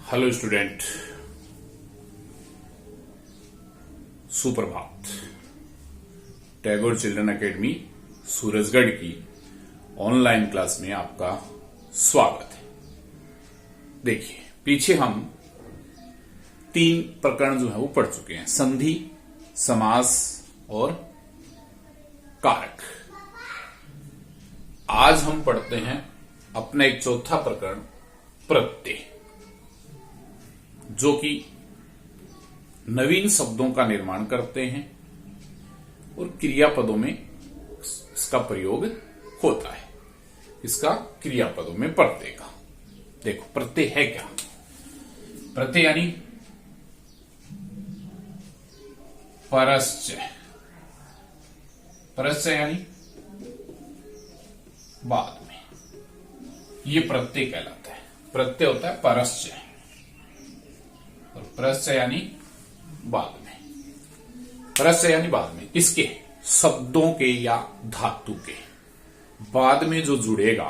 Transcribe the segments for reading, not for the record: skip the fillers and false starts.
Hello student, सुप्रभात। Tagore children academy Surajgarh की online class में आपका स्वागत है। देखिए, पीछे हम 3 प्रकरण जो है वो पढ़ चुके हैं, संधि, समास और कारक। आज हम पढ़ते हैं अपना एक चौथा प्रकरण, प्रत्यय, जो कि नवीन शब्दों का निर्माण करते हैं और क्रियापदों में इसका प्रयोग होता है। इसका क्रियापदों में प्रत्यय का, देखो प्रत्यय है क्या। प्रत्यय यानी परश्चय। परश्चय यानी बाद में, ये प्रत्यय कहलाता है। प्रत्यय होता है परश्चय और परश्चय यानी बाद में। परश्चय यानी बाद में, किसके? शब्दों के या धातु के बाद में जो जुड़ेगा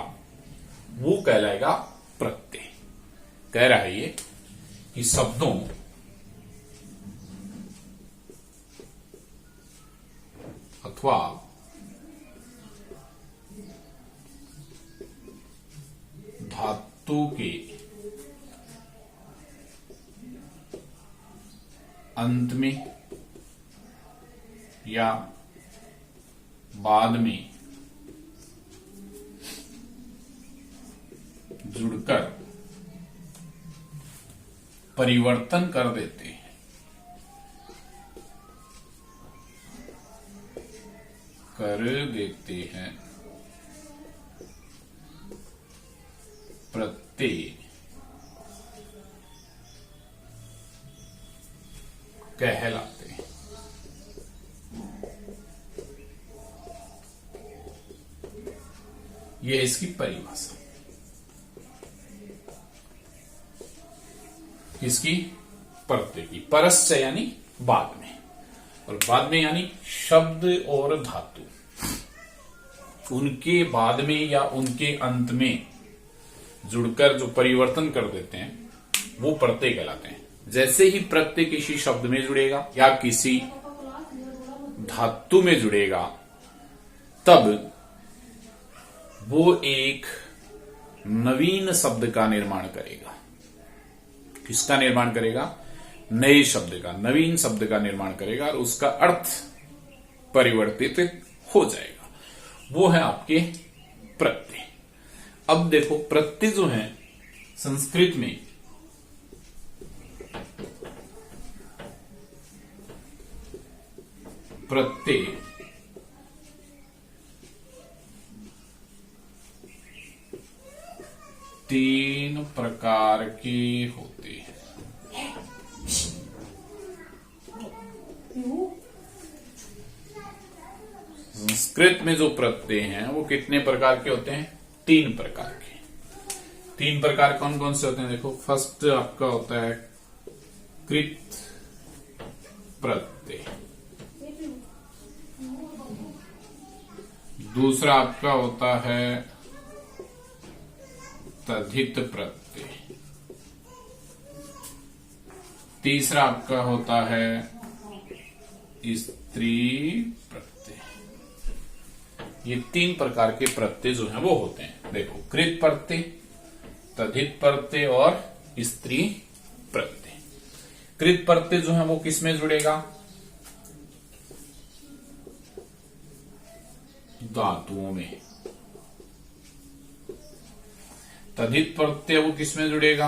वो कहलाएगा प्रत्यय। कह रहा है ये कि शब्दों अथवा धातु के अंत में या बाद में जुड़कर परिवर्तन कर देते हैं। प्रत्यय कहलाते हैं। यह इसकी परिभाषा। किसकी? प्रत्यय की। परश्चय यानी बाद में, और बाद में यानी शब्द और धातु, उनके बाद में या उनके अंत में जुड़कर जो परिवर्तन कर देते हैं वो प्रत्यय कहलाते हैं। जैसे ही प्रत्यय किसी शब्द में जुड़ेगा या किसी धातु में जुड़ेगा, तब वो एक नवीन शब्द का निर्माण करेगा। किसका निर्माण करेगा? नए शब्द का, नवीन शब्द का निर्माण करेगा और उसका अर्थ परिवर्तित हो जाएगा। वो है आपके प्रत्यय। अब देखो, प्रत्यय जो है संस्कृत में प्रत्यय तीन प्रकार के होते हैं। संस्कृत में जो प्रत्यय हैं वो कितने प्रकार के होते हैं? 3 प्रकार के। 3 प्रकार कौन कौन से होते हैं? देखो, फर्स्ट आपका होता है कृत प्रत्यय, दूसरा आपका होता है तद्धित प्रत्यय, तीसरा आपका होता है स्त्री प्रत्यय। ये 3 प्रकार के प्रत्यय जो हैं वो होते हैं। देखो, कृत प्रत्यय, तद्धित प्रत्यय और स्त्री प्रत्यय। कृत प्रत्यय जो है वो किसमें जुड़ेगा? धातुओं में। तद्धित प्रत्यय वो किसमें जुड़ेगा?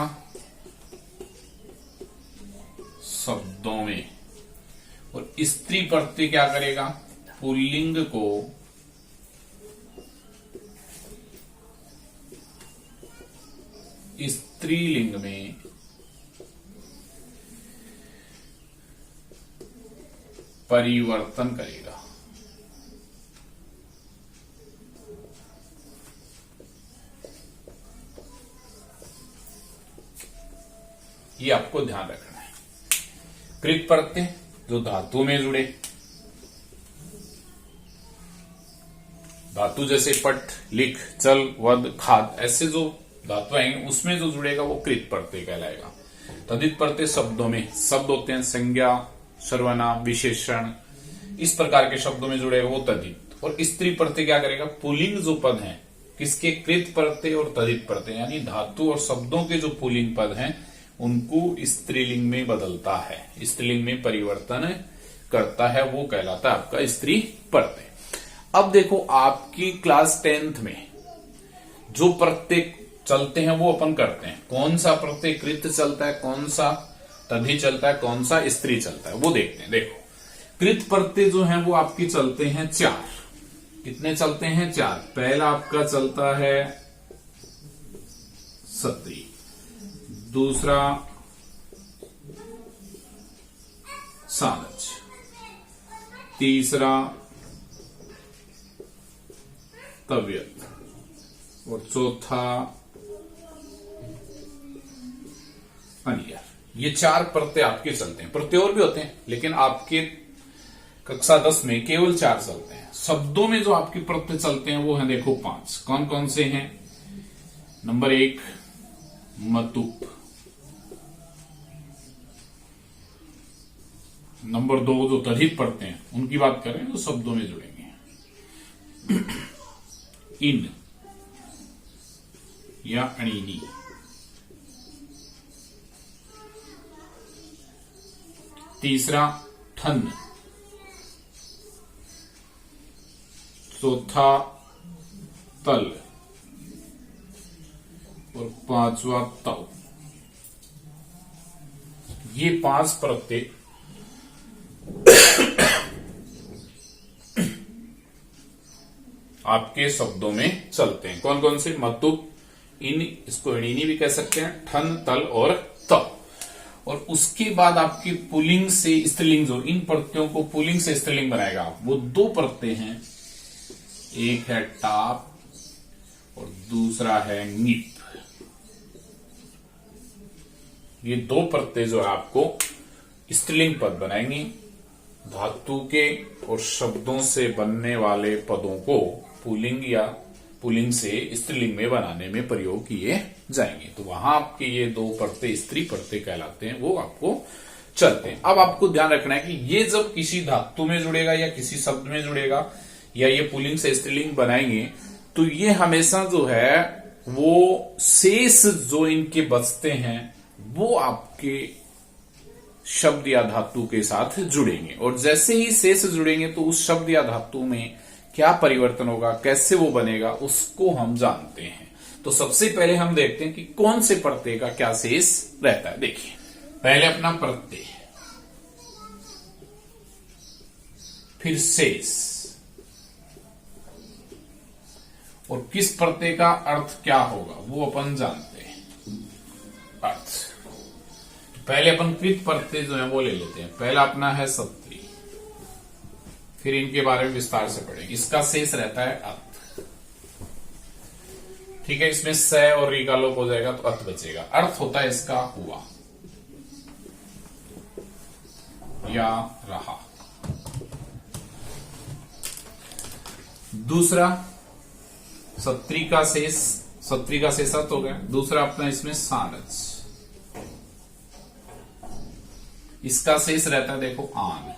शब्दों में। और स्त्री प्रत्यय क्या करेगा? पुल्लिंग को स्त्रीलिंग में परिवर्तन करेगा। ये आपको ध्यान रखना है। कृत प्रत्यय जो धातु में जुड़े, धातु जैसे पट, लिख, चल, वद, खाद, ऐसे जो धातु आएंगे उसमें जो जुड़ेगा वो कृत प्रत्यय कहलाएगा। तद्धित प्रत्यय शब्दों में शब्द होते हैं संज्ञा, सर्वनाम, विशेषण, इस प्रकार के शब्दों में जुड़ेगा वो तद्धित। और स्त्री प्रत्यय क्या करेगा, पुल्लिंग जो पद हैं किसके, कृत प्रत्यय और तद्धित प्रत्यय, यानी धातु और शब्दों के जो पुल्लिंग पद हैं उनको स्त्रीलिंग में बदलता है, स्त्रीलिंग में परिवर्तन करता है, वो कहलाता है आपका स्त्री प्रत्यय। अब देखो आपकी क्लास 10th में जो प्रत्यय चलते हैं वो अपन करते हैं, कौन सा प्रत्यय कृत चलता है, कौन सा तद्धित चलता है, कौन सा स्त्री चलता है, वो देखते हैं। देखो कृत प्रत्यय जो है वो आपके चलते हैं 4। कितने चलते हैं, 4। पहला आपका चलता है सत्री, दूसरा सानच, तीसरा तव्यत और चौथा अनियर। ये 4 प्रत्यय आपके चलते हैं। प्रत्यय और भी होते हैं लेकिन आपके कक्षा 10 में केवल 4 चलते हैं। शब्दों में जो आपके प्रत्यय चलते हैं वो है देखो 5। कौन कौन से हैं, नंबर 1 मतुप, नंबर 2 जो तद्धित प्रत्यय हैं उनकी बात करें तो शब्दों में जुड़ेंगे, इन या अणिनी, तीसरा ठन, चौथा तल और 5वां तव। ये 5 प्रत्यय आपके शब्दों में चलते हैं। कौन कौन से, मतुप, इन, इसको अणिनी भी कह सकते हैं, ठन, तल और तव। और उसके बाद आपके पुल्लिंग से स्त्रीलिंग, जो इन प्रत्ययों को पुल्लिंग से स्त्रीलिंग बनाएगा वो 2 प्रत्यय हैं, एक है टाप और दूसरा है ङीप। ये 2 प्रत्यय जो है आपको स्त्रीलिंग पद बनाएंगे। धातु के और शब्दों से बनने वाले पदों को पुल्लिंग या पुल्लिंग से स्त्रीलिंग में बनाने में प्रयोग किए जाएंगे। तो वहां आपके ये 2 प्रत्यय स्त्री प्रत्यय कहलाते हैं, वो आपको चलते हैं। अब आपको ध्यान रखना है कि ये जब किसी धातु में जुड़ेगा या किसी शब्द में जुड़ेगा या ये पुल्लिंग से स्त्रीलिंग बनाएंगे तो ये हमेशा जो है वो शेष जो इनके बचते हैं वो आपके शब्द या धातु के साथ जुड़ेंगे। और जैसे ही शेष जुड़ेंगे तो उस शब्द या धातु में क्या परिवर्तन होगा, कैसे वो बनेगा, उसको हम जानते हैं। तो सबसे पहले हम देखते हैं कि कौन से प्रत्यय का क्या शेष रहता है। देखिए पहले अपना प्रत्यय, फिर शेष, और किस प्रत्यय का अर्थ क्या होगा वो अपन जानते हैं। अर्थ पहले अपन कृत प्रत्यय जो है वो ले लेते हैं। पहला अपना है सत्री, फिर इनके बारे में विस्तार से पढ़ेंगे। इसका शेष रहता है अर्थ, ठीक है। इसमें स और री का लोप हो जाएगा तो अर्थ बचेगा। अर्थ होता है इसका हुआ या रहा। दूसरा सत्री का शेष, सत्री का शेष अर्थ हो गया। दूसरा अपना इसमें सानच, इसका शेष रहता है देखो आन,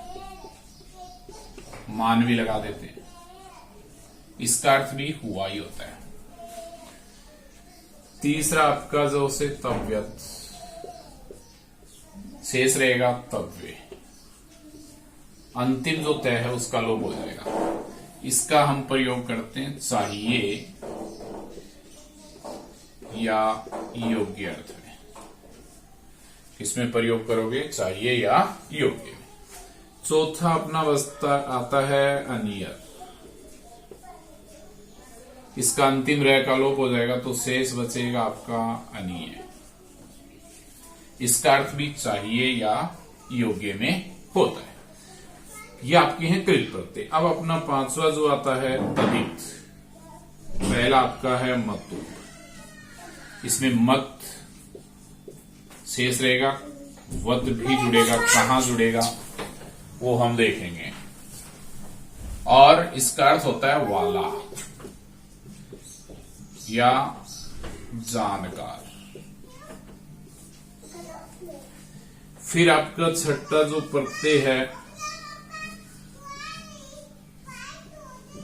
मान भी लगा देते हैं, इसका अर्थ भी हुआ ही होता है। तीसरा आपका जो से तव्यत, शेष रहेगा तव्य, अंतिम जो तय है उसका लोप हो जाएगा। इसका हम प्रयोग करते हैं चाहिए या योग्य अर्थ में। किसमें प्रयोग करोगे, चाहिए या योग्य। चौथा अपना बचता आता है अनियर, इसका अंतिम रह का लोप हो जाएगा तो शेष बचेगा आपका अनीय। इसका अर्थ भी चाहिए या योग्य में होता है। ये आपके हैं कृत प्रत्यय। अब अपना 5वां जो आता है तद्धित। पहला आपका है मतु, इसमें मत शेष रहेगा, वत भी जुड़ेगा, कहां जुड़ेगा वो हम देखेंगे। और इसका अर्थ होता है वाला या जानकार। फिर आपका छठा जो प्रत्यय है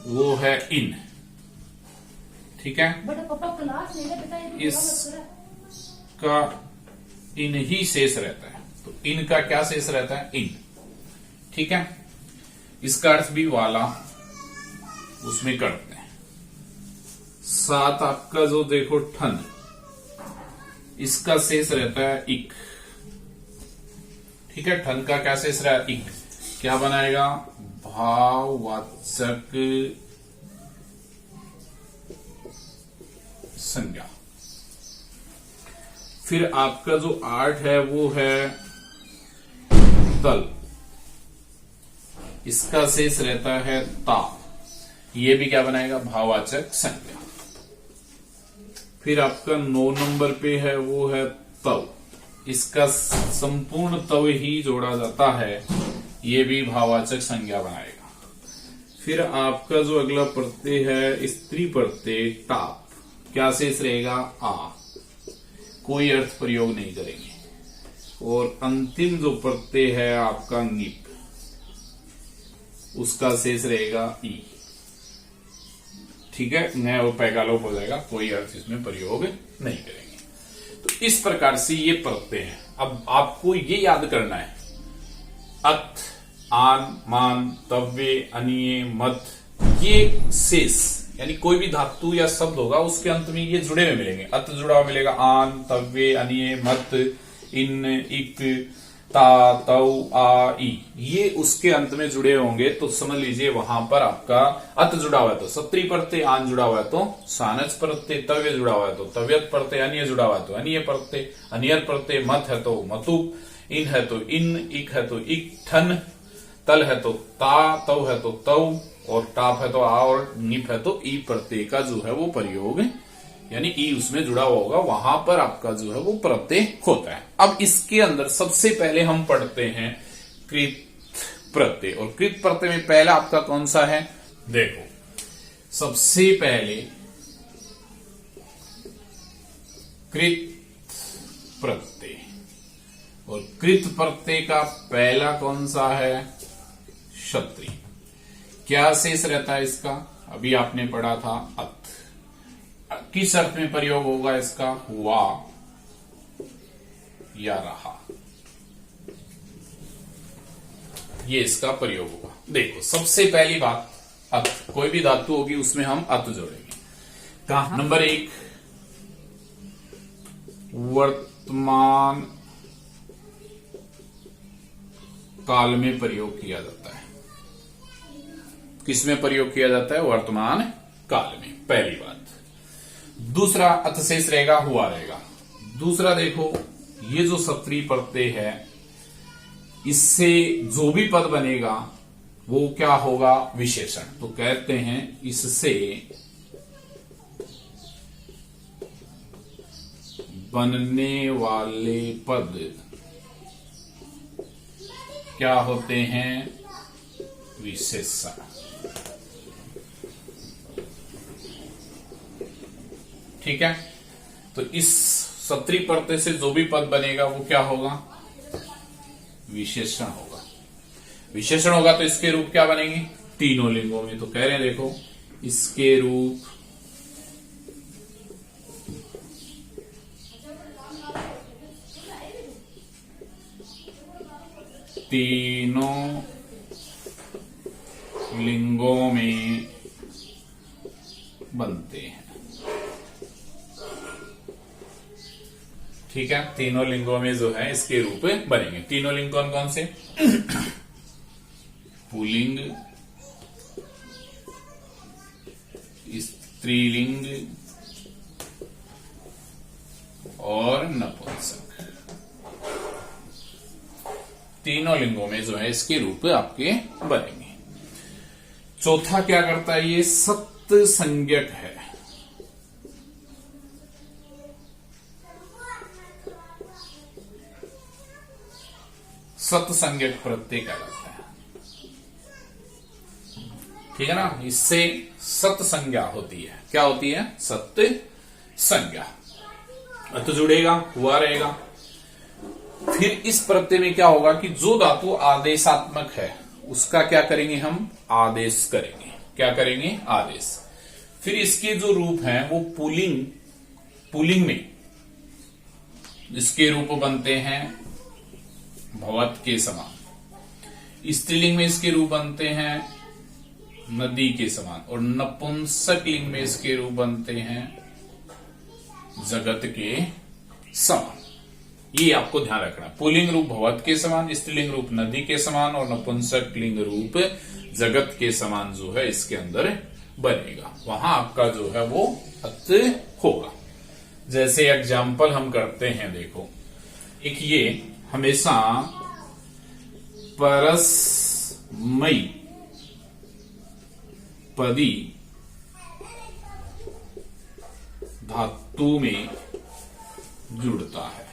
वो है इन। ठीक है, इसका इन ही शेष रहता है, तो इन का क्या शेष रहता है? इन। ठीक है, इसका अर्थ भी वाला उसमें करते हैं। साथ आपका जो देखो ठन, इसका शेष रहता है इक। ठीक है, ठन का क्या शेष रहा है? इक। क्या बनाएगा? भाववाचक संज्ञा। फिर आपका जो आठ है वो है तल, इसका शेष रहता है ता। ये भी क्या बनाएगा? भाववाचक संज्ञा। फिर आपका 9 नंबर पे है वो है तव, इसका संपूर्ण तव ही जोड़ा जाता है, ये भी भाववाचक संज्ञा बनाएगा। फिर आपका जो अगला प्रत्यय है स्त्री प्रत्यय टाप, क्या शेष रहेगा? आ। कोई अर्थ प्रयोग नहीं करेंगे। और अंतिम जो प्रत्यय है आपका ङिप, उसका शेष रहेगा ई। ठीक है, नया और पैगालोप हो जाएगा, कोई अर्थ इसमें प्रयोग नहीं करेंगे। तो इस प्रकार से ये प्रत्यय हैं। अब आपको ये याद करना है, अत, आन, मान, तव्य, अनिये, मत, ये शेष यानी कोई भी धातु या शब्द होगा उसके अंत में ये जुड़े हुए मिलेंगे। अत जुड़ा हुआ मिलेगा, आन, तव्य, अनिये, मत, इन, इक, ता, तव, आ, ई, ये उसके अंत में जुड़े होंगे। तो समझ लीजिए वहां पर आपका अत जुड़ा हुआ है तो सत्री प्रत्यय, आन जुड़ा हुआ है तो सानच प्रत्यय, तव्य जुड़ा हुआ है तो तव्यत प्रत्यय, अनिय जुड़ा हुआ है तो अनिय प्रत्यय, अनियर प्रत्यय, मत है तो मतुप, इन है तो इन, इक है तो इक, ठन, तल है तो ता, तव है तो तव, और टाप है तो आ, और ङिप है तो ई प्रत्यय का जो है वो प्रयोग, यानी ई उसमें जुड़ा हुआ होगा, वहां पर आपका जो है वो प्रत्यय होता है। अब इसके अंदर सबसे पहले हम पढ़ते हैं कृत प्रत्यय। और कृत प्रत्यय में पहला आपका कौन सा है? देखो, सबसे पहले कृत प्रत्यय, और कृत प्रत्यय का पहला कौन सा है? क्षत्रिय। क्या शेष रहता है इसका? अभी आपने पढ़ा था अत। किस अर्थ में प्रयोग होगा इसका? हुआ या रहा, ये इसका प्रयोग होगा। देखो, सबसे पहली बात अत, कोई भी धातु होगी उसमें हम अत जोड़ेंगे। कहा? नंबर 1, वर्तमान काल में प्रयोग किया जाता है। किसमें प्रयोग किया जाता है? वर्तमान काल में, पहली बात। दूसरा, अत शेष रहेगा, हुआ रहेगा। दूसरा देखो, ये जो सत्री प्रत्यय है, इससे जो भी पद बनेगा वो क्या होगा? विशेषण। तो कहते हैं इससे बनने वाले पद क्या होते हैं? विशेषण। ठीक है, तो इस सत्री प्रत्यय से जो भी पद बनेगा वो क्या होगा? विशेषण होगा। विशेषण होगा तो इसके रूप क्या बनेंगे? तीनों लिंगों में। तो कह रहे हैं देखो, इसके रूप तीनों लिंगों में बनते हैं। ठीक है, तीनों लिंगों में जो है इसके रूप बनेंगे। तीनों लिंग कौन कौन से? पुल्लिंग, स्त्रीलिंग और नपुंसक। तीनों लिंगों में जो है इसके रूप आपके बनेंगे। चौथा क्या करता है? ये सत संज्ञक है। सत संज्ञक प्रत्यय कहलाता है। ठीक है ना, इससे सत संज्ञा होती है। क्या होती है? सत्य संज्ञा। अत जुड़ेगा, हुआ रहेगा। फिर इस प्रत्यय में क्या होगा कि जो धातु आदेशात्मक है उसका क्या करेंगे, हम आदेश करेंगे। क्या करेंगे, आदेश। फिर इसके जो रूप हैं वो पुल्लिंग में इसके रूप बनते हैं भवत के समान, स्त्रीलिंग में इसके रूप बनते हैं नदी के समान, और नपुंसक लिंग में इसके रूप बनते हैं जगत के समान। ये आपको ध्यान रखना, पुल्लिंग रूप भवत के समान, स्त्रीलिंग रूप नदी के समान और नपुंसक लिंग रूप जगत के समान जो है इसके अंदर बनेगा। वहां आपका जो है वो अत होगा। जैसे एग्जाम्पल हम करते हैं, देखो एक ये हमेशा परस्मई पदी धातु में जुड़ता है।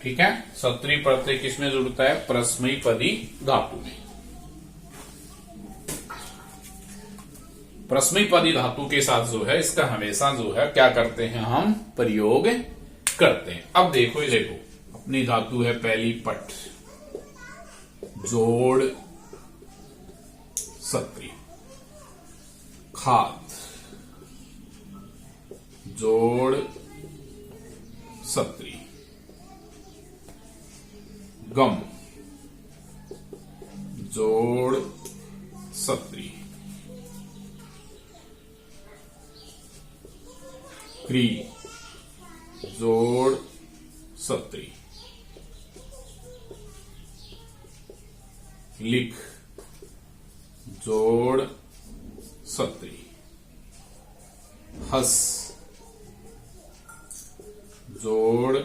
ठीक है, सत्री प्रत्यय किसमें जुड़ता है, परस्मई पदी धातु में। परस्मई पदी धातु के साथ जो है इसका हमेशा जो है क्या करते हैं, हम प्रयोग करते हैं। अब देखो अपनी धातु है पहली पट, जोड़ सत्री, खाद, जोड़ सत्री, गम, जोड़ सत्री, क्री, जोड़ सत्री, लिख, जोड़ सत्री, हस, जोड़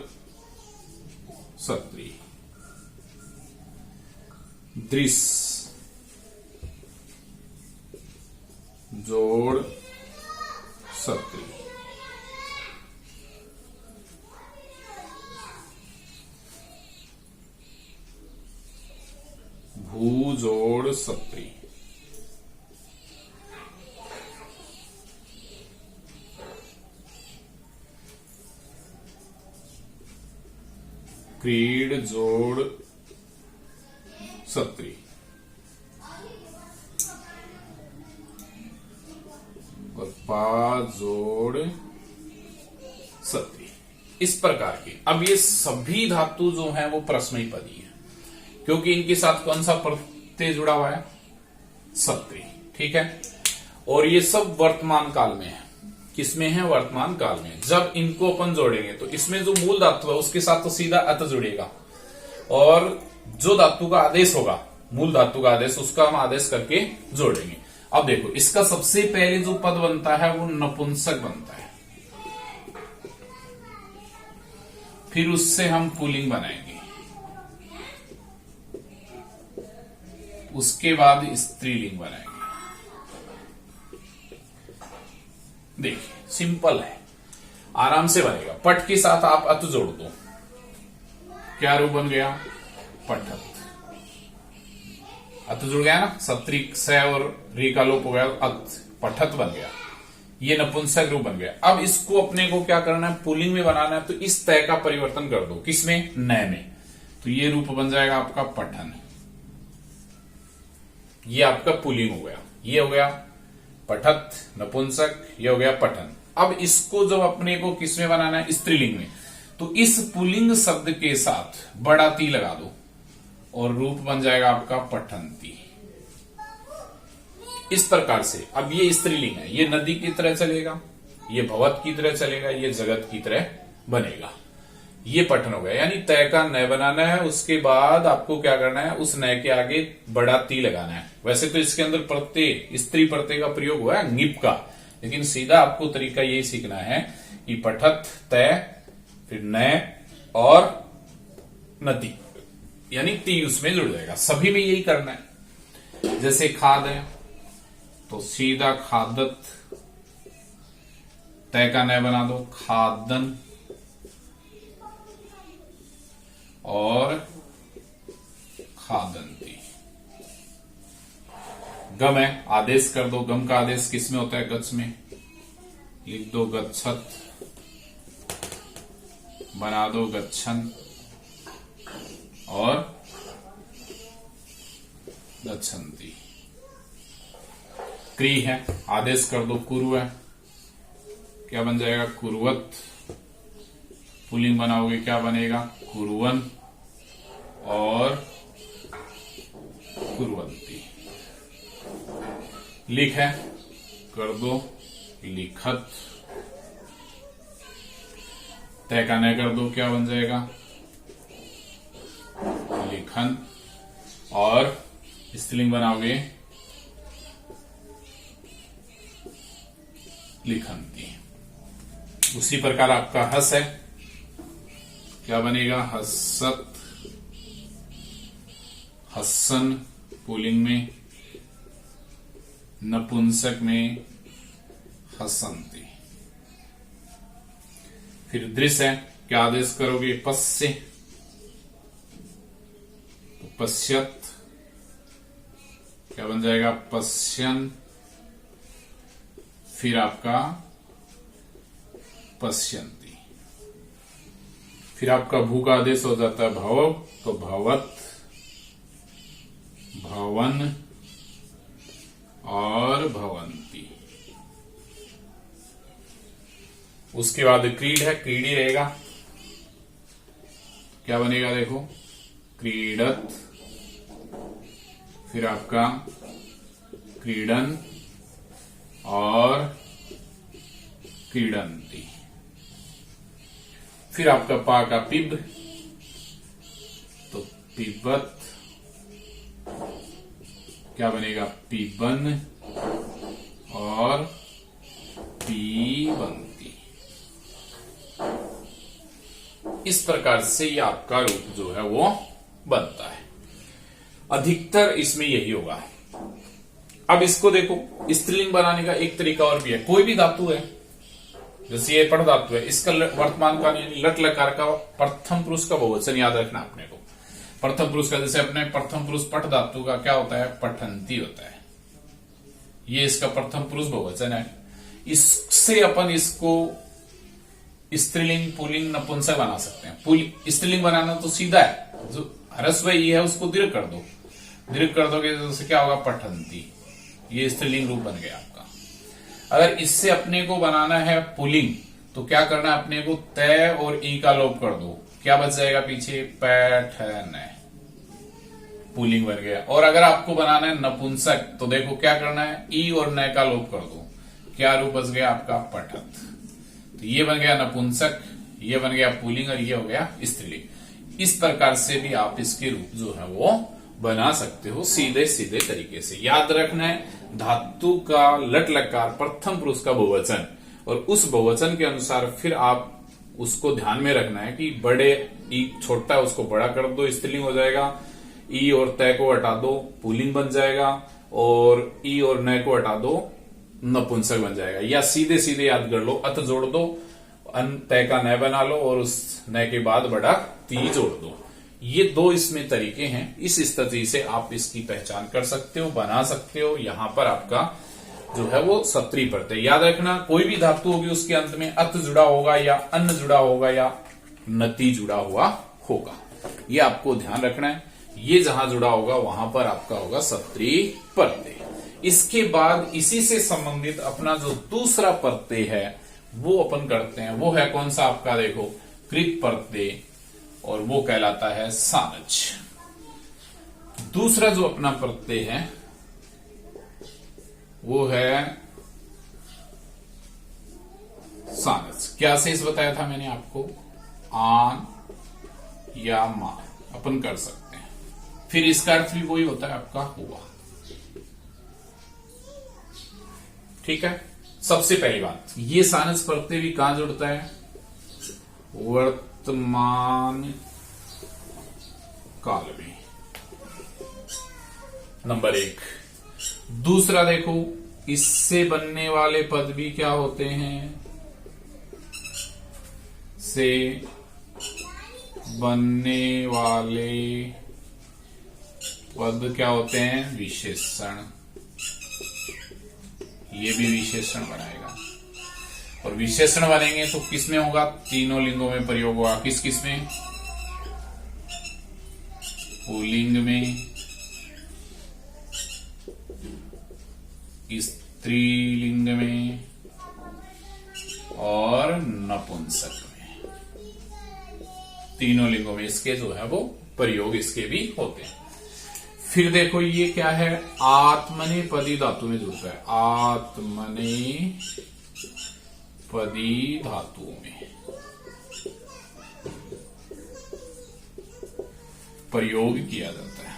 सत्री, दृश, जोड़ सत्री, भू, जोड़ सत्री, क्रीड, जोड़ सत्री, और पा, जोड़ सत्री। इस प्रकार के अब ये सभी धातु जो हैं वो परस्मई पदी है, क्योंकि इनके साथ कौन सा प्रत्यय जुड़ा हुआ है, सत्री। ठीक है, और ये सब वर्तमान काल में है। किसमें है, वर्तमान काल में। जब इनको अपन जोड़ेंगे तो इसमें जो मूल धातु है उसके साथ तो सीधा अत जुड़ेगा, और जो धातु का आदेश होगा, मूल धातु का आदेश, उसका हम आदेश करके जोड़ेंगे। अब देखो इसका सबसे पहले जो पद बनता है वो नपुंसक बनता है, फिर उससे हम पुल्लिंग बनाएंगे, उसके बाद स्त्रीलिंग बनाएंगे। देखिए सिंपल है, आराम से बनेगा। पट के साथ आप अत जोड़ दो, क्या रूप बन गया, पठत। अत जुड़ गया ना, सत्री स और री का लोप हो गया, अत, पठत बन गया। ये नपुंसक रूप बन गया। अब इसको अपने को क्या करना है, पुल्लिंग में बनाना है, तो इस तय का परिवर्तन कर दो, किसमें, नय में। तो ये रूप बन जाएगा आपका पठन। ये आपका पुल्लिंग हो गया, ये हो गया पठत नपुंसक, ये हो गया पठन। अब इसको जब अपने को किसमें बनाना है, स्त्रीलिंग में, तो इस पुल्लिंग शब्द के साथ बड़ा ती लगा दो और रूप बन जाएगा आपका पठंती। इस प्रकार से अब ये स्त्रीलिंग है, ये नदी की तरह चलेगा, ये भवत की तरह चलेगा, ये जगत की तरह बनेगा। ये पठन हो गया, यानी तय का नय बनाना है, उसके बाद आपको क्या करना है, उस नय के आगे बड़ा ती लगाना है। वैसे तो इसके अंदर प्रत्यय, स्त्री प्रत्यय का प्रयोग हुआ है ङिप का, लेकिन सीधा आपको तरीका यही सीखना है कि पठत, तय, फिर नय और नदी, यानी ती उसमें जुड़ जाएगा। सभी में यही करना है। जैसे खाद है तो सीधा खादत, तय का नय बना दो, खादन, और खादंती। गम है, आदेश कर दो, गम का आदेश किसमें होता है, गच्छ में, लिख दो गच्छत, बना दो गच्छन और गच्छन्ति। क्री है, आदेश कर दो कुरु है, क्या बन जाएगा कुर्वत। पुल्लिंग बनाओगे क्या बनेगा कुर्वन और कुर्वन्ति। लिख है, कर दो लिखत। तय का न कर दो, क्या बन जाएगा लिखन और स्त्रीलिंग बनाओगे लिखन्ति। उसी प्रकार आपका हस है, क्या बनेगा हसत, हसन पुल्लिंग में, नपुंसक में हसन्ति। फिर दृश्य है, क्या आदेश करोगे पश्य, तो पश्यत, क्या बन जाएगा पश्यन। फिर आपका पश्यन्ति। फिर आपका भू का आदेश हो जाता है भव, तो भवत, भवन और भवंती। उसके बाद क्रीड है, क्रीडी रहेगा, क्या बनेगा देखो क्रीडत। फिर आपका क्रीडन और क्रीडंती। फिर आपका पा का पिब, तो पिबत, क्या बनेगा पीबन और पीबंती। इस प्रकार से ये आपका रूप जो है वो बनता है। अधिकतर इसमें यही होगा। अब इसको देखो, स्त्रीलिंग बनाने का एक तरीका और भी है। कोई भी धातु है, जैसे ये पठ धातु है, इसका वर्तमान काल यानी लट लकार का प्रथम पुरुष का बहुवचन याद रखना अपने को। प्रथम पुरुष का, जैसे अपने प्रथम पुरुष पठ धातु का क्या होता है पठंती होता है, ये इसका प्रथम पुरुष बहुवचन है। इससे अपन इसको स्त्रीलिंग पुल्लिंग नपुंसक बना सकते हैं। स्त्रीलिंग बनाना तो सीधा है, जो ह्रस्व ई है उसको दीर्घ कर दो, दीर्घ कर दोगे तो क्या होगा पठंती, ये स्त्रीलिंग रूप बन गया आपका। अगर इससे अपने को बनाना है पुल्लिंग, तो क्या करना है अपने को तय और ई का लोप कर दो, क्या बच जाएगा पीछे पैठन, पुल्लिंग बन गया। और अगर आपको बनाना है नपुंसक, तो देखो क्या करना है ई और न का लोप कर दो, क्या रूप बच गया आपका पठत। तो ये बन गया नपुंसक, ये बन गया पुल्लिंग और ये हो गया स्त्रीलिंग। इस प्रकार से भी आप इसके रूप जो है वो बना सकते हो सीधे सीधे तरीके से। याद रखना है धातु का लट लकार प्रथम पुरुष का बहुवचन, और उस बहुवचन के अनुसार फिर आप उसको ध्यान में रखना है कि बड़े ई छोटा है उसको बड़ा कर दो, स्त्रीलिंग हो जाएगा। ई और तय को हटा दो, पुल्लिंग बन जाएगा, और ई और न को हटा दो, नपुंसक बन जाएगा। या सीधे सीधे याद कर लो, अत जोड़ दो, तय का न बना लो और उस न के बाद बड़ा ती जोड़ दो। ये दो इसमें तरीके हैं। इस स्थिति से आप इसकी पहचान कर सकते हो, बना सकते हो। यहां पर आपका जो है वो सत्री प्रत्यय याद रखना, कोई भी धातु होगी उसके अंत में अत जुड़ा होगा या अन्न जुड़ा होगा या नति जुड़ा हुआ होगा, ये आपको ध्यान रखना है। ये जहां जुड़ा होगा वहां पर आपका होगा सत्री प्रत्यय। इसके बाद इसी से संबंधित अपना जो दूसरा प्रत्यय है वो अपन करते हैं, वो है कौन सा आपका देखो कृत प्रत्यय, और वो कहलाता है सानच। दूसरा जो अपना प्रत्यय है वो है सानच। क्या शेष बताया था मैंने आपको, आन या मान अपन कर सकते हैं। फिर इसका अर्थ भी वही होता है आपका हुआ। ठीक है, सबसे पहली बात, ये सानस प्रत्यय भी कहां जुड़ता है, वर्तमान काल में, नंबर एक। दूसरा देखो, इससे बनने वाले पद भी क्या होते हैं, से बनने वाले पद क्या होते हैं, विशेषण। ये भी विशेषण बनाएगा। और विशेषण बनेंगे तो किसमें होगा? तीनों लिंगों में प्रयोग होगा। किस किस में? पुल्लिंग में, स्त्रीलिंग में और नपुंसक में। तीनों लिंगों में इसके जो है वो प्रयोग इसके भी होते हैं। फिर देखो ये क्या है? आत्मनेपदी धातु में जुड़ता है। आत्मनेपदी धातुओं में प्रयोग किया जाता है।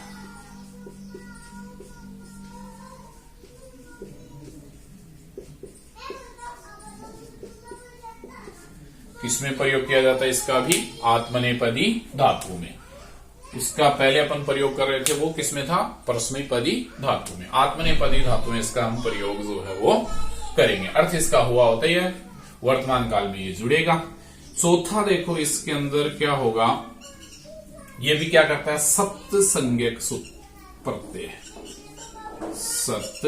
किसमें प्रयोग किया जाता है इसका भी? आत्मनेपदी धातु में। इसका पहले अपन प्रयोग कर रहे थे वो किसमें था? परस्मैपदी धातु में। आत्मनेपदी धातु में इसका हम प्रयोग जो है वो करेंगे। अर्थ इसका हुआ होता है वर्तमान काल में ये जुड़ेगा। चौथा देखो इसके अंदर क्या होगा? ये भी क्या करता है? सप्त संज्ञक प्रत्यय। सप्त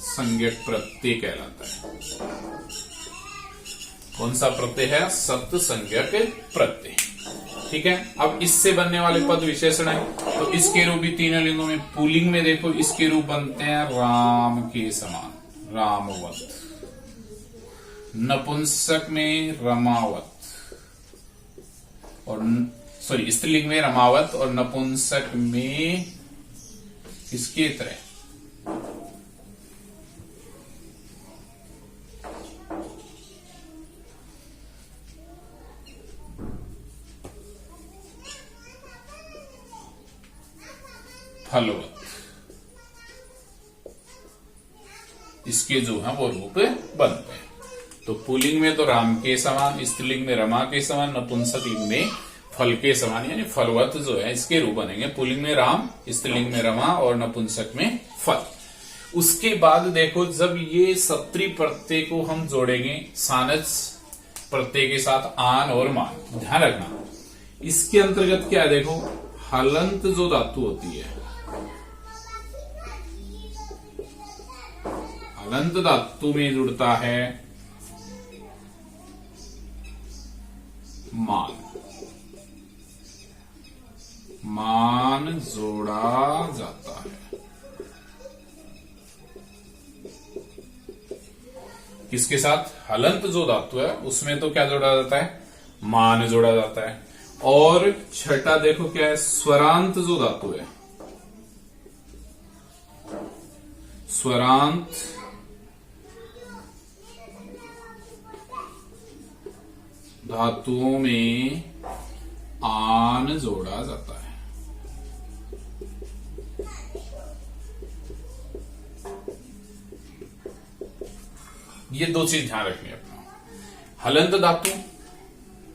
संज्ञक प्रत्यय कहलाता है। कौन सा प्रत्यय है? सप्त संज्ञक प्रत्यय। ठीक है। अब इससे बनने वाले पद विशेषण है तो इसके रूप भी तीनों लिंगों में। पुल्लिंग में देखो इसके रूप बनते हैं राम के समान, रामवत। नपुंसक में रमावत, और सॉरी स्त्रीलिंग में रमावत और नपुंसक में इसके तरह फलवत। इसके जो है वो रूप बनते हैं। तो पुल्लिंग में तो राम के समान, स्त्रीलिंग में रमा के समान, नपुंसक लिंग में फल के समान यानी फलवत जो है इसके रूप बनेंगे। पुल्लिंग में राम, स्त्रीलिंग में रमा और नपुंसक में फल। उसके बाद देखो जब ये सत्री प्रत्यय को हम जोड़ेंगे सानच प्रत्यय के साथ आन और मान, ध्यान रखना इसके अंतर्गत क्या है? देखो हलंत जो धातु होती है, हलंत धातु में जुड़ता है मान। मान जोड़ा जाता है किसके साथ? हलंत जो धातु है उसमें तो क्या जोड़ा जाता है? मान जोड़ा जाता है। और छठा देखो क्या है? स्वरांत जो धातु है, स्वरांत धातुओं में आन जोड़ा जाता है। ये दो चीज ध्यान रखनी है अपना। हलंत धातु,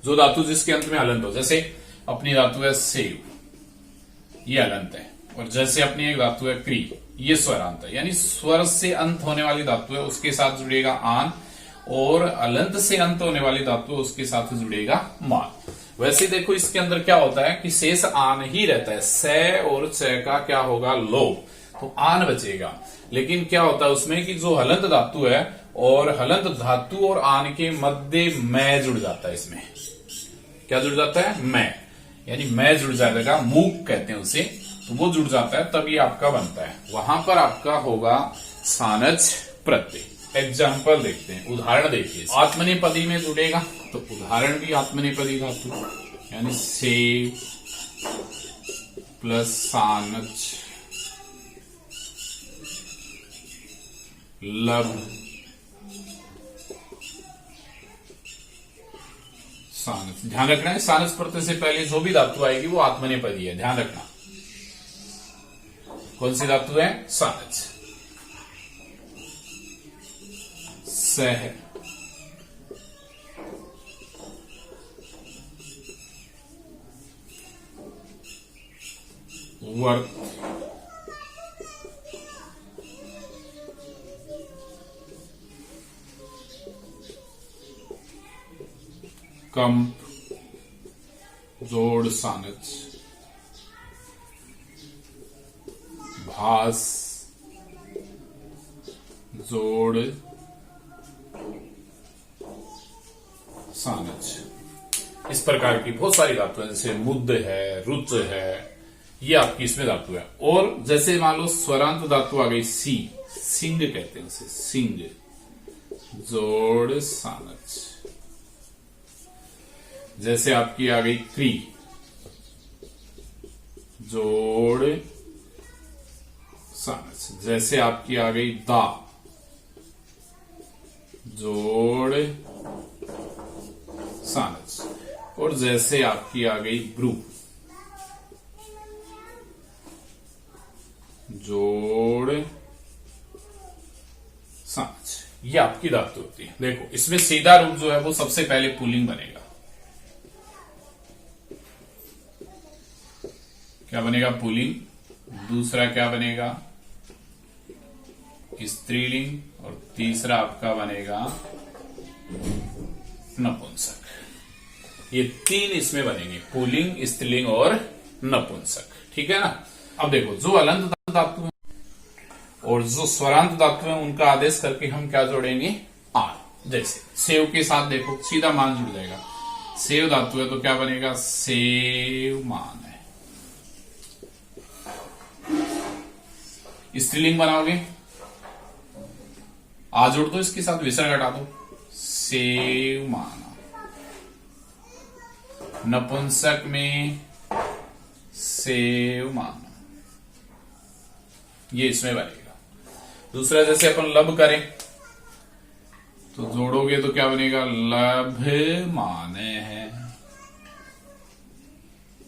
जो धातु जिसके अंत में हलंत हो, जैसे अपनी धातु है सेव, ये हलंत है। और जैसे अपनी एक धातु है क्री, ये स्वरांत है। यानी स्वर से अंत होने वाली धातु है उसके साथ जुड़ेगा आन, और अलंत से अंत होने वाली धातु उसके साथ जुड़ेगा मान। वैसे देखो इसके अंदर क्या होता है कि शेष आन ही रहता है। से और च का क्या होगा? लोप, तो आन बचेगा। लेकिन क्या होता है उसमें कि जो हलंत धातु है और हलंत धातु और आन के मध्य मैं जुड़ जाता है। इसमें क्या जुड़ जाता है? मैं, यानी मैं जुड़ जाएगा, मूक कहते हैं उसे, तो वो जुड़ जाता है तब ये आपका बनता है। वहां पर आपका होगा सानच प्रत्यय। एग्जाम्पल देखते हैं, उदाहरण देखिए। आत्मनेपदी में जुड़ेगा तो उदाहरण भी आत्मनेपदी धातु, यानी से प्लस सानच लब सानस। ध्यान रखना है सानस प्रत्यय से पहले जो भी धातु आएगी वो आत्मनेपदी है, ध्यान रखना। कौन सी धातु है? सानस। सह, वर्त, कंप, जोड़ सानच, भास, जोड़ सानच। इस प्रकार की बहुत सारी धातु है, जैसे मुद्द है, रुच है, ये आपकी इसमें धातु है। और जैसे मान लो स्वरांत धातु आ गई सी, सिंग कहते हैं उसे, सिंग, जोड़ सानच। जैसे आपकी आ गई क्री, जोड़ सानच। जैसे आपकी आ गई दा, जोड़ सानच। और जैसे आपकी आ गई ब्रू, जोड़ सानच। ये आपकी धातु होती है। देखो इसमें सीधा रूप जो है वो सबसे पहले पुल्लिंग बनेगा। क्या बनेगा? पुल्लिंग। दूसरा क्या बनेगा? स्त्रीलिंग। और तीसरा आपका बनेगा नपुंसक। ये तीन इसमें बनेंगे, पुल्लिंग, स्त्रीलिंग और नपुंसक। ठीक है ना। अब देखो जो अलंत धातु है और जो स्वरांत धातु है उनका आदेश करके हम क्या जोड़ेंगे? आन। जैसे सेव के साथ देखो सीधा मान जुड़ जाएगा। सेव धातु है तो क्या बनेगा? सेव मान है। स्त्रीलिंग बनाओगे, आ जोड़ दो, इसके साथ विसर्ग हटा दो, सेव माना। नपुंसक में सेव माना, ये इसमें बनेगा। दूसरा जैसे अपन लब करें तो जोड़ोगे तो क्या बनेगा? लभ माने है।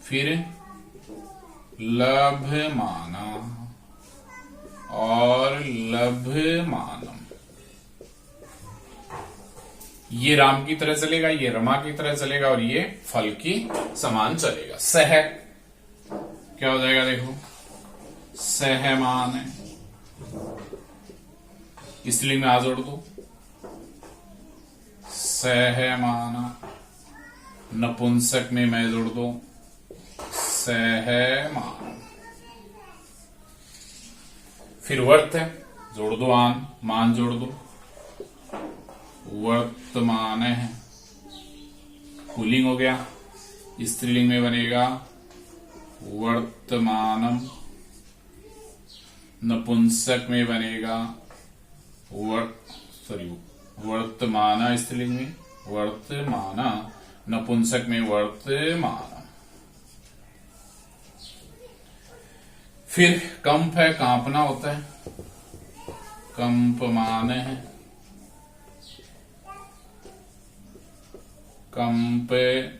फिर लभ माना और लभ मानम। ये राम की तरह चलेगा, ये रमा की तरह चलेगा और ये फल की समान चलेगा। सह क्या हो जाएगा? देखो सहमान है, इसलिए में आ जोड़ दो, सहमाना। नपुंसक में मैं जोड़ दो, सहमान। फिर वर्त है, जोड़ दो आन, मान जोड़ दो, वर्तमान है। पुल्लिंग हो गया। स्त्रीलिंग में बनेगा वर्तमानम। नपुंसक में बनेगा वर्तमाना। स्त्रीलिंग में वर्तमाना, नपुंसक में वर्तमाना। फिर कंप है, कांपना होता है, कंपमान है, कंप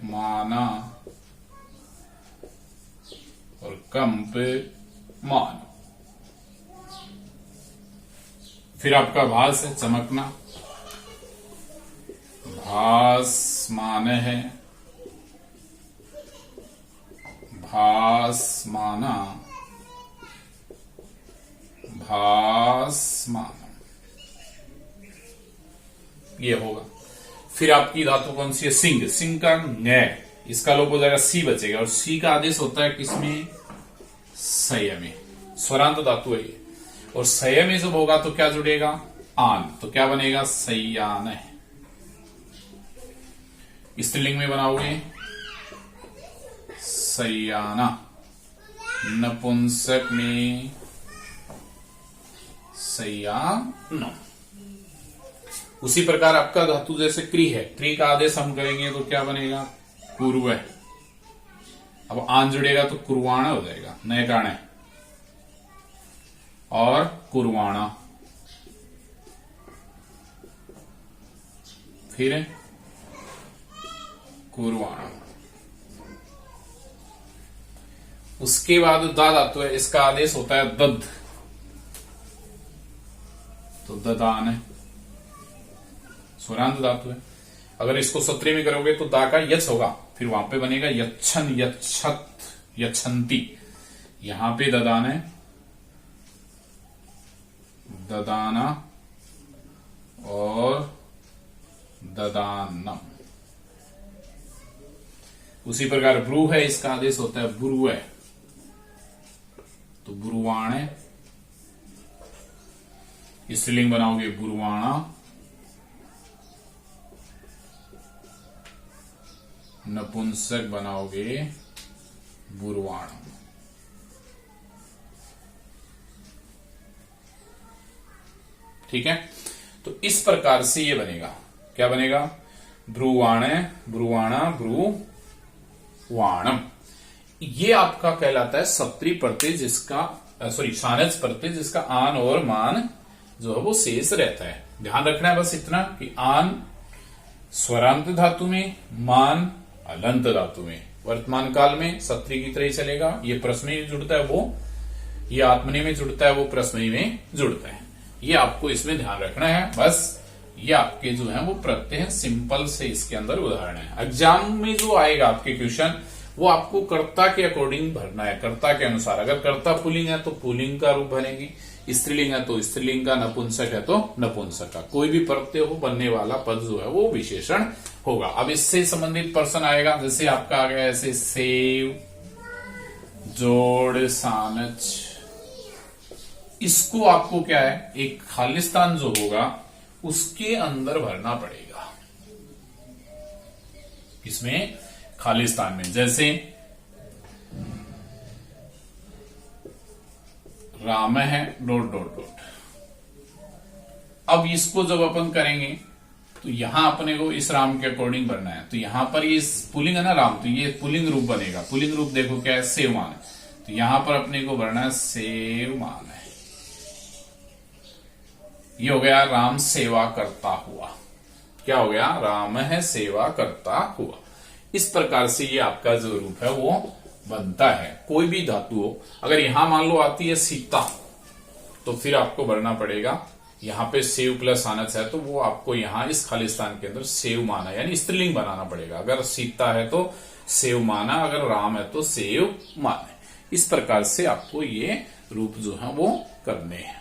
माना और कंप मान। फिर आपका भास है, चमकना, भास माने है, भास माना, भास माना, ये होगा। फिर आपकी धातु कौन सी है? सिंग। सिंग का ङ, इसका लोप हो जाएगा, सी बचेगा। और सी का आदेश होता है किसमें? सय में। स्वरांत धातु है ये। और सय में जब होगा तो क्या जुड़ेगा? आन। तो क्या बनेगा? सयान है। स्त्रीलिंग में बनाओगे सयाना। नपुंसक में सयान। उसी प्रकार आपका धातु जैसे क्री है, क्री का आदेश हम करेंगे तो क्या बनेगा? कुर्व। अब आन जुड़ेगा तो कुर्वाणा हो जाएगा, नए काणे और कुर्वाणा। फिर कुर्वाणा। उसके बाद दा धातु है, इसका आदेश होता है दद, तो ददान है, स्वरांत धातु है। अगर इसको सत्री में करोगे तो दा का यच होगा, फिर वहां पे बनेगा यच्छन, यच्छत, यच्छन्ति। यहां पे ददान है, ददाना और ददानम। उसी प्रकार ब्रू है, इसका आदेश होता है ब्रू है, तो ब्रुवाण है। स्त्रीलिंग बनाओगे ब्रुवाणा नपुंसक बनाओगे ब्रुवाणम। ठीक है, तो इस प्रकार से ये बनेगा। क्या बनेगा? ब्रुवाण, ब्रुवाणा, ब्रुवाणम। ये आपका कहलाता है सप्तरी प्रत्यय जिसका सानच प्रत्यय जिसका आन और मान जो है वो शेष रहता है। ध्यान रखना है बस इतना कि आन स्वरांत धातु में, मान अलंत धातु में। वर्तमान काल में सप्तरी की तरह ही चलेगा। ये प्रश्न में जुड़ता है वो, ये आत्मनेय में जुड़ता है वो प्रश्न में जुड़ता है। ये आपको इसमें ध्यान रखना है बस। ये आपके जो है वो प्रत्यय हैं, सिंपल से इसके अंदर उदाहरण है। एग्जाम में जो आएगा आपके क्वेश्चन वो आपको कर्ता के अकॉर्डिंग भरना है, कर्ता के अनुसार। अगर कर्ता पुल्लिंग है तो पुल्लिंग का रूप भरेंगे, स्त्रीलिंग है तो स्त्रीलिंग का, नपुंसक है तो नपुंसक का। कोई भी प्रत्यय हो बनने वाला पद जो है वो विशेषण होगा। अब इससे संबंधित प्रश्न आएगा, जैसे आपका आ गया ऐसे सेव, जोड़, सानच। इसको आपको क्या है, एक खालिस्तान जो होगा उसके अंदर भरना पड़ेगा। इसमें खालिस्तान में, जैसे राम है डॉट डॉट डॉट। अब इसको जब अपन करेंगे तो यहां अपने को इस राम के अकॉर्डिंग भरना है। तो यहां पर ये पुलिंग है ना राम, तो ये पुलिंग रूप बनेगा। पुलिंग रूप देखो क्या है, सेवमान। तो यहां पर अपने को भरना है सेवमान है। ये हो गया राम सेवा करता हुआ। क्या हो गया? राम है सेवा करता हुआ। इस प्रकार से ये आपका जो रूप है वो बनता है। कोई भी धातु हो, अगर यहां मान लो आती है सीता तो फिर आपको भरना पड़ेगा यहां पे सेव प्लस आनच है तो वो आपको यहां इस खालिस्तान के अंदर सेव माना यानी स्त्रीलिंग बनाना पड़ेगा। अगर सीता है तो सेव माना, अगर राम है तो सेव माना। इस प्रकार से आपको ये रूप जो है वो करने हैं।